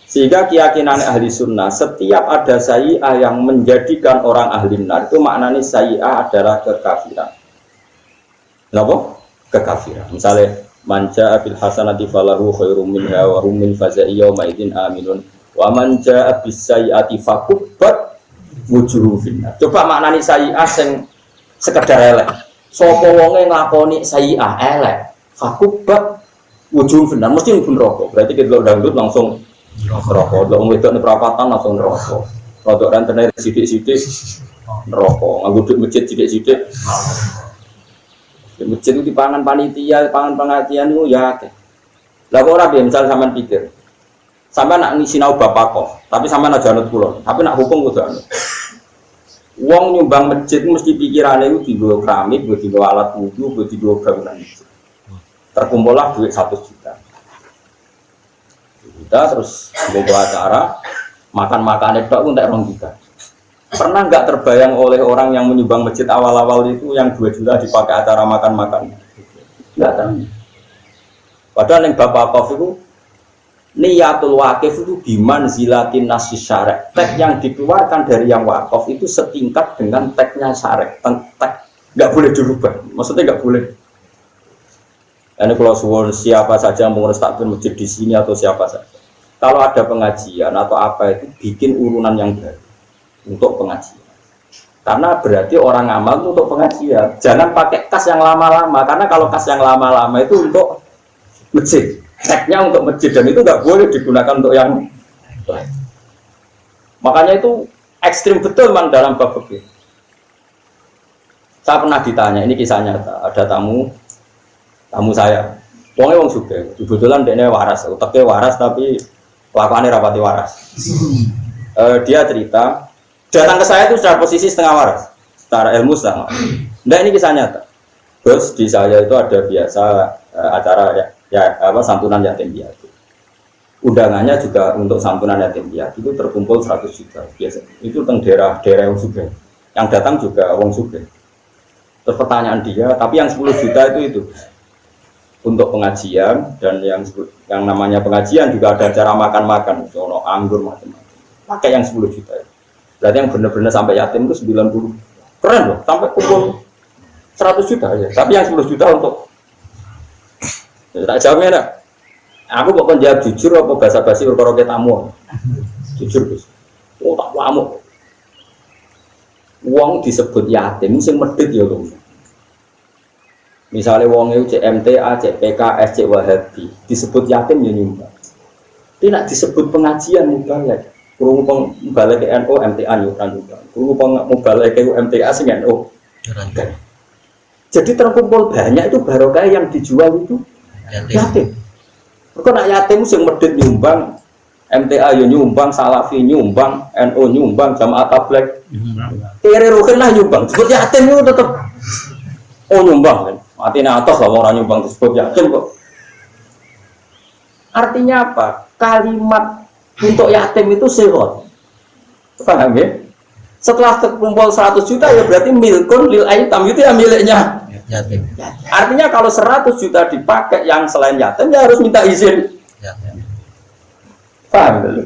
Sehingga keyakinan ahli sunnah, setiap ada sayyi'ah yang menjadikan orang ahli nar, itu maknanya sayyi'ah adalah kekafiran. Kenapa? Kekafiran. Misalnya, man jaa'a bil hasanati falahu khairum minha wa hum min faza'i yawma idzin aminun wa man jaa'a bis sayyi'ati fakubbat wujuhum finnar. Coba maknanya sayyi'ah sing sekedar elek. Sapa wonge nglakoni sayyi'ah elek, fakubbat wujuhum finnar, mesti pun rokok. Berarti kita dangdut langsung rokok, kalau wedok di perapatan langsung rokok. Kalau rentenir sidik-sidik rokok, nganggo masjid sidik-sidik. Di masjid itu dipangan panitia, pangan pengajian itu ya. Lah kok ora piye misal sampean pikir. Sampean nak sinau bapak kok, tapi sampean aja anut kula, tapi nak hukum kudu anut. Wong nyumbang masjid mesti pikirane itu dienggo keramik, dienggo alat wudu, dienggo bangunan masjid. Terkumpullah duit 100 juta. Kita terus membawa acara makan-makan itu untuk 2 juta. Pernah nggak terbayang oleh orang yang menyumbang masjid awal-awal itu yang 2 juta dipakai acara makan-makan? Nggak tahu. Padahal yang Bapak Kof itu niatul wakif itu biman zilatin nasi syarek. Teks yang dikeluarkan dari yang wakaf itu setingkat dengan teksnya syarek. Teks nggak boleh dirubah. Maksudnya nggak boleh. Ini kalau suwon siapa saja mau ngurus takbir masjid di sini atau siapa saja. Kalau ada pengajian atau apa itu bikin urunan yang baru untuk pengajian. Karena berarti orang amal itu untuk pengajian. Jangan pakai kas yang lama-lama karena kalau kas yang lama-lama itu untuk masjid. Teksnya untuk masjid dan itu nggak boleh digunakan untuk yang lain. Makanya itu ekstrim betul man dalam bab fikih. Saya pernah ditanya, ini kisah nyata, ada tamu saya, wongnya wong sugih, kebetulan dia waras, utaknya waras tapi kelakuannya rapati waras. Dia cerita, datang ke saya itu secara posisi setengah waras, secara ilmu setengah. Nah ini kisah nyata. Terus di saya itu ada biasa acara santunan yatim piatu. Undangannya juga untuk santunan yatim piatu itu terkumpul 100 juta biasa. Itu teng daerah yang sugih. Yang datang juga wong sugih. Terus pertanyaan dia, tapi yang 10 juta itu untuk pengajian dan yang namanya pengajian juga ada acara makan-makan, sono anggur macam-macam. Pakai yang 10 juta. Berarti yang benar-benar sampai yatim itu 90. Keren loh, sampai kumpul 100 juta ya. Tapi yang 10 juta untuk tak jawabnya dah. Aku kok jawab jujur apa basa-basi perkara tamu. Jujur Gus. Oh tak lamuk. Wong disebut yatim sing medhit ya lho. Misalnya wong itu CMTA, CPKS, C Wahabi disebut yatim ya nyumbang. Tidak disebut pengajian mubalek. Kurung mubalek NU MTA nyumbang. Kurung mubalek MTA sing NU. Jadi terkumpul banyak itu barokah yang dijual itu yatim. Kok nak yatim sing medhit nyumbang, MTA yo nyumbang, Salafi nyumbang, NU nyumbang, Jamaah Tabligh. Kere rukin lah nyumbang. Disebut yatim itu tetap nyumbang kan. Artinya atas lah orang nyumbang disebut yatim kok. Artinya apa? Kalimat untuk yatim itu sihot. Paham ya? Setelah terkumpul 100 juta ya berarti milkun lil aitam itu ya miliknya yatim. Artinya kalau 100 juta dipakai yang selain yatim ya harus minta izin. Paham dulu.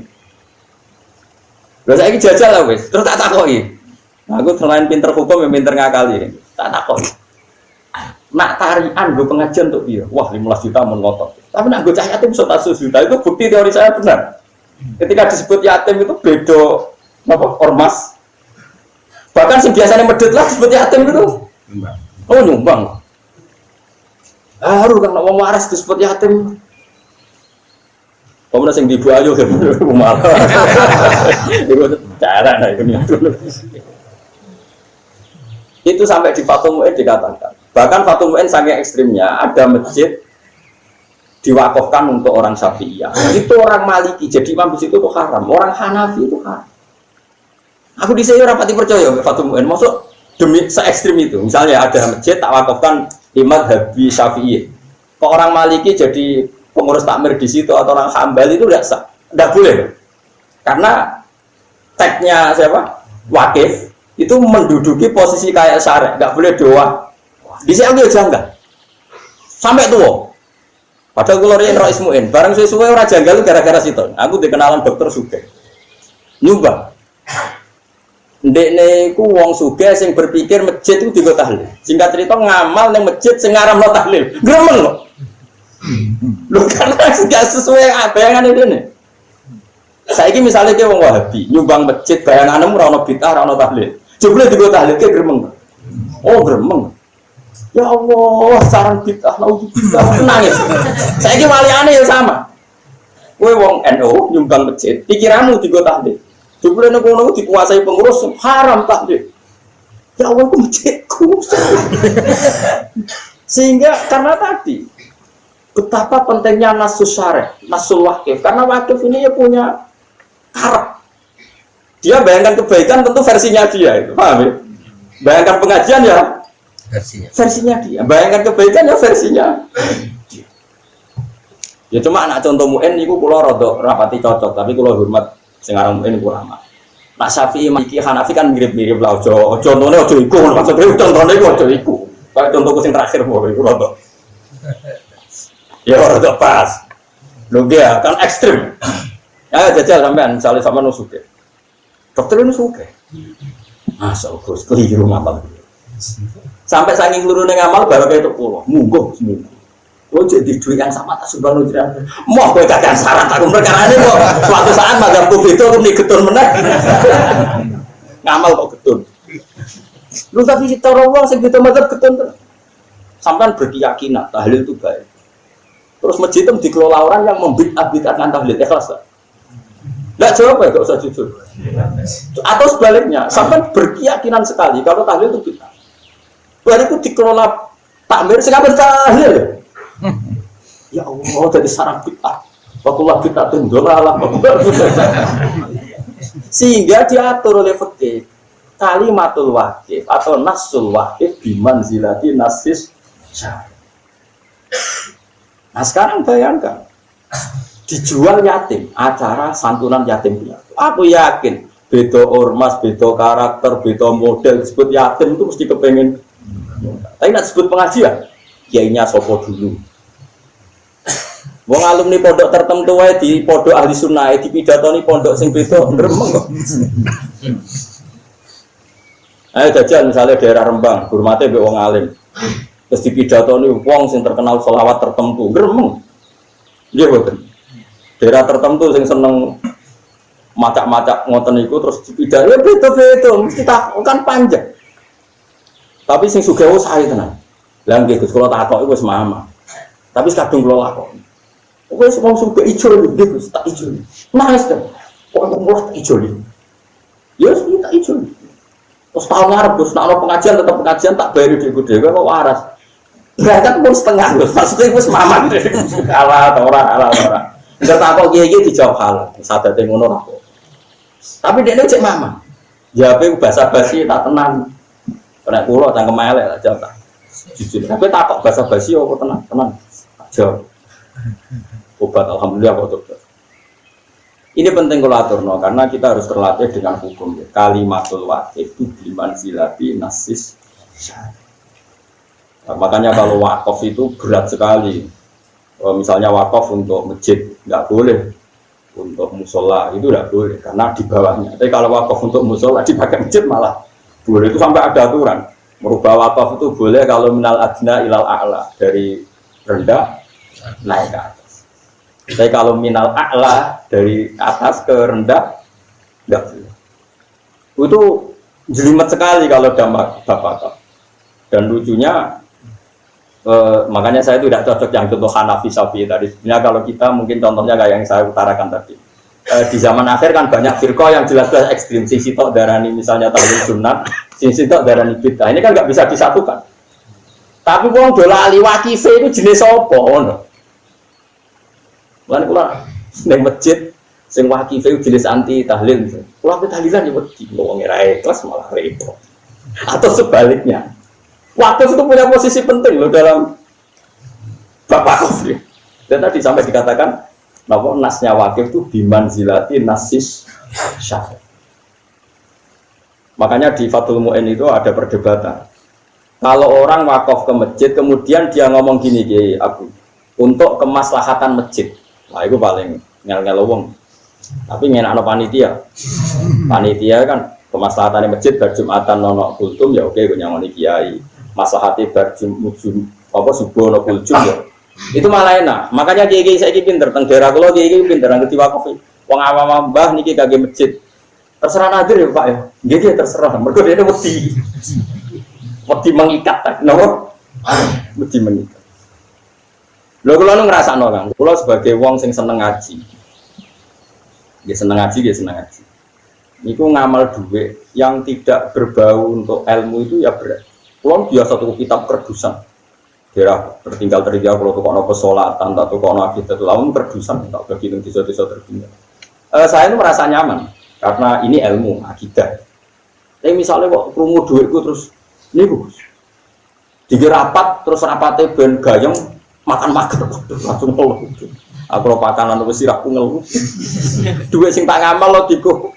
Terus saya jajal lah wes. Terus tak takoki. Aku selain pinter hukum ya pinter ngakali. Tak takoki. Nak tarian gue pengajian untuk dia, wah 15 juta mau ngotot. Tapi nak gue cah yatim 100 juta itu bukti teori saya benar. Ketika disebut yatim itu bedo apa ormas. Bahkan sih biasanya medit lah disebut yatim itu. Oh nyumbang. Harus kan wong waras disebut yatim. Kamu sing dibu ayo kan malah. Itu cara nah itu. Itu sampai di Fathul Mu'in dikatakan. Bahkan Fathul Mu'in saking ekstrimnya ada masjid diwakafkan untuk orang Syafi'iyah. Itu orang Maliki, jadi imam itu haram. Orang Hanafi itu haram. Aku di sini rapati percaya Fathul Mu'in. Maksud demi se-ekstrim itu. Misalnya ada masjid tak wakafkan imam Habib Syafi'i. Kok orang Maliki jadi pengurus takmir di situ atau orang Hambali itu tidak boleh. Karena teksnya siapa? Wakif itu menduduki posisi kayak syarek, nggak boleh doa. Di sini ambil jangka sampai tua. Padahal kula riyen ro ismuin, bareng suwe-suwe ora janggal gara-gara situ. Aku dikenalan dokter sugih. Nyumbang. Ndekne iku wong sugih sing berpikir masjid itu dienggo tahlil. Singkat cerita ngamal ning masjid sing ngaramno tahlil. Gremeng kok. Lho karena gak sesuai bayangan ini. Saiki misalnya ke wong Wahabi nyumbang masjid bayangane ora ono bid'ah ora ono tahlil. Jebule dienggo tahlil ke gremeng. Oh gremeng. Ya Allah, sarang bid'ah naudzubillah nangis. Saiki waliane ya sama. Kowe wong NU nyumbang masjid, pikiranmu dienggo tahlil. Jumlah nopo dikuasai pengurus haram tak deh. Ya Allah aku masjidku. Sehingga karena tadi betapa pentingnya nasus syarih, nasul wakif. Karena wakif ini ya punya harap. Dia bayangkan kebaikan tentu versinya dia, itu paham ya? Bayangkan pengajian ya versinya dia. Bayangkan kebaikan ya versinya dia. Ya cuma anak contoh mu'en itu kalau rodok rapati cocok, tapi kalau hormat sekarang ini ulama. Nak Syafi'i, Maliki, Hanafi kan mirip-mirip lah. Contohnya ojo iku, maksudnya contohnya ojo iku. Kayak contohku yang terakhir mau iku rodo. Ya rodo pas. Lho dia kan ekstrim. Ya jajal sampean, misalnya sama nusuke. Dokter nusuke. Masa Gus keliru ngamal. Sampai saking kelurune ngamal baru kayak itu pulau. Munggo seminggu. Lo jadi duit yang sama tak subhanallah jiran. Mau gue kakek syarat aku perkara ini kok. Suatu saat madhabku itu aku nih getun menang. Ngamal kok getun. Lu tapi kita rawang sing kita madhab getun. Sampai berkeyakinan tahlil itu baik. Terus masjid itu dikelola orang yang membid'ah-bid'ahkan tahlil. Ikhlas tak? Nggak jawab ya, nggak usah jujur. Atau sebaliknya, sampai berkeyakinan sekali kalau tahlil itu bid'ah. Baru itu dikelola takmir, sekarang tahlil. Ya Allah, dari sarang bid'ah. Wakullah bid'ah tundolalah. Sehingga diatur oleh fikih kalimatul wakif atau nasul wakif biman zilati nasis syarih. Nah sekarang bayangkan dijual yatim, acara santunan yatim piatu. Aku yakin beda ormas, beda karakter, beda model disebut yatim itu mesti kepengen. Tapi nak disebut pengajian, kiainya sopo dulu. Wong alumni pondok tertentu wae di pondok ahli sunnah di pidatoni pondok sing beda gremeng kok. Ayo jajal misalnya daerah Rembang, hormate mbek wong alim. Terus di pidatoni wong sing terkenal selawat tertentu gremeng. Nggih mboten. Daerah tertentu sing seneng macak-macak ngoten iku terus dipidani beda-beda mesti tak kan panjang. Tapi sing sugih sae tenan. Lah nggih Gus kula takok iku wis mama. Tapi kadung kula lakoni. Wes wong suka ijo iki Gus, tak ijo. Nangis kan. Kok ngomong tak ijo iki. Ya wis tak ijo. Terus tahun ngarep Gus, nek ana pengajian tetep pengajian tak bayar dhuwit dhewe kok waras. Berangkat pun setengah Gus. Maksudnya wis mamang. Ala ora. Enggak takok kiye-kiye dijawab hal. Sadate ngono ra kok. Tapi dekne cek mamang. Jawabe bahasa basi tak tenang. Nek kula cangkem elek tak jawab tak. Jujur. Tapi takok bahasa basi kok tenang. Jawab. Obat alhamdulillah kok dokter. Ini penting kalau aturno karena kita harus terlatih dengan hukum ya. Kalimatul wakif itu bimanzilati nasis syarih. Nah, makanya kalau wakaf itu berat sekali. Misalnya wakaf untuk masjid nggak boleh, untuk musola itu nggak boleh karena di bawahnya. Tapi kalau wakaf untuk musola dipakai masjid malah boleh, itu sampai ada aturan. Merubah wakaf itu boleh kalau minal adna ilal a'la, dari rendah naik ke atas. Tapi kalau minal a'la dari atas ke rendah enggak boleh. Itu jelimet sekali kalau dampak bapak. Dan lucunya makanya saya itu tidak cocok yang contoh Hanafi Syafi'i tadi. Sebenarnya kalau kita mungkin contohnya kayak yang saya utarakan tadi. Di zaman akhir kan banyak firqah yang jelas-jelas ekstrim. Sisi tok darani misalnya tahlil sunnah, sisi tok darani bid'ah. Ini kan nggak bisa disatukan. Tapi wong dola ali wakife itu jenis apa ngono. Lan kula ning masjid sing wakife jenis anti tahlil. Kula tahlilan ya wedi wong ora ikhlas malah repot. Atau sebaliknya. Wakif itu punya posisi penting loh dalam bapak kafir. Dan tadi sampai dikatakan bahwa nasnya wakif itu bimanzilati nasis syarih. Makanya di Fathul Mu'in itu ada perdebatan. Kalau orang wakaf ke masjid kemudian dia ngomong gini, aku untuk kemaslahatan masjid. Nah, itu paling ngel-ngel wong. Tapi ngenakno panitia. Panitia kan kemaslahatan masjid bar Jumatan nono kultum ya oke gue nyangoni kiai. Maslahate bar Jum apa subuh nono kultum ya. Itu malah enak. Makanya kiai saiki pinter teng daerah kula kiai pinter ngerti wakaf. Wong awam mbah niki kagge masjid. Terserah nadir ya Pak ya. Nggih terserah. Mergo dene wedi. Wedi mengikat napa? Wedi mengikat. Lho kula nu ngrasakno Kang. Kula sebagai wong sing seneng ngaji. Nggih seneng ngaji. Niku ngamal duit yang tidak berbau untuk ilmu itu ya berat. Kula biasa tuku kitab kerdusan. Daerah tertinggal kalau tukokno pesolatan tak tukokno akidatul laum kerdusan tak bagi nang desa-desa tertinggal. Saya itu merasa nyaman karena ini ilmu akidah. Tapi misalnya kok krungu duitku terus niku digerapat terus rapate ben gayeng makan-makan langsung ngeluh. Aku lo pakanan wis sirahku ngeluh. Duit sing tak ngamal lo diku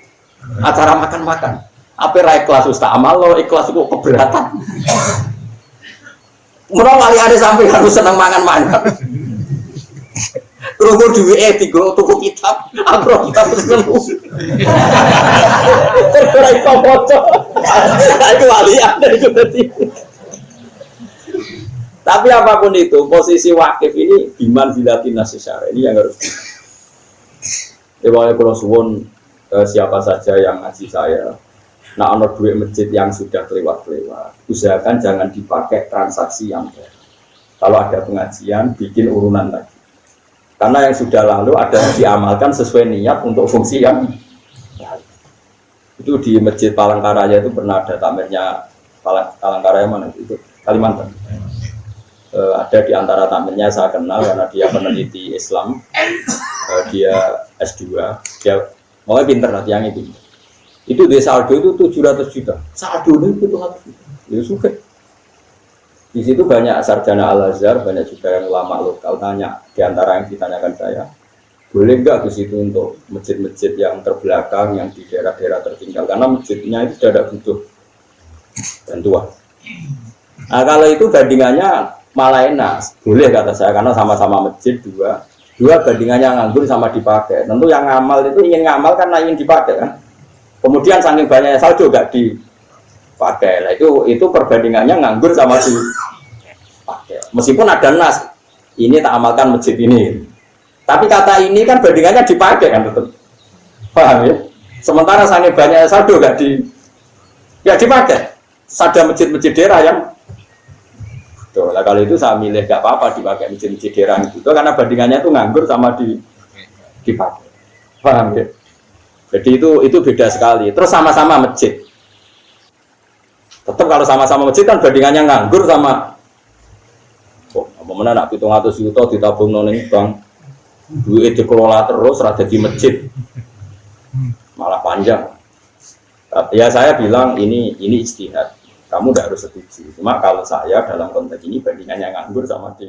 acara makan-makan. Apa ra ikhlas ustaz amal lo ikhlas kok keberatan. Mereka kali-kali sampai harus senang mangan-mangan. Kerungu duit tiga tuku kitab, aku kitab terus ngeluh. Terkira itu foto, itu walian dari berarti. Tapi apapun itu, posisi wakif ini biman zilatin nasisara ini yang harus. Ewa kalau suwon siapa saja yang ngaji saya. Nah, ono duit masjid yang sudah kelewat-kelewat, usahakan jangan dipakai transaksi yang baru. Kalau ada pengajian, bikin urunan lagi. Karena yang sudah lalu ada diamalkan sesuai niat untuk fungsi yang baru. Itu di Masjid Palangkaraya itu pernah ada takmirnya Palangkaraya mana itu Kalimantan. Ada di antara takmirnya saya kenal karena dia peneliti Islam, dia S2, dia mau pinter lah yang itu. Itu di saldo itu 700 juta. Saldo itu 700 juta. Ya suka. Di situ banyak sarjana Al-Azhar, banyak juga yang ulama lokal tanya. Di antara yang ditanyakan saya, boleh nggak ke situ untuk masjid-masjid yang terbelakang, yang di daerah-daerah tertinggal? Karena masjidnya itu tidak butuh bantuan. Nah kalau itu bandingannya malah enak. Boleh kata saya, karena sama-sama masjid dua bandingannya nganggur sama dipakai. Tentu yang ngamal itu ingin ngamal karena ingin dipakai kan. Kemudian saking banyaknya saldo gak dipakai. Nah, itu perbandingannya nganggur sama dipakai. Meskipun ada nas, ini tak amalkan masjid ini. Tapi kata ini kan bandingannya dipakai kan tetap. Paham ya? Sementara saking banyaknya saldo gak dipakai. Ada masjid-masjid daerah yang tuh, nah kalau itu saya milih gak apa-apa dipakai masjid-masjid daerah itu karena bandingannya itu nganggur sama dipakai. Paham ya? Jadi itu beda sekali. Terus sama-sama masjid. Tetap kalau sama-sama masjid kan bandingannya nganggur sama. Oh, apa mana nak 700 juta ditabung noning bank, duit dikelola terus rada di masjid, malah panjang. Ya saya bilang ini ijtihad. Kamu tidak harus setuju. Cuma kalau saya dalam konteks ini bandingannya nganggur sama di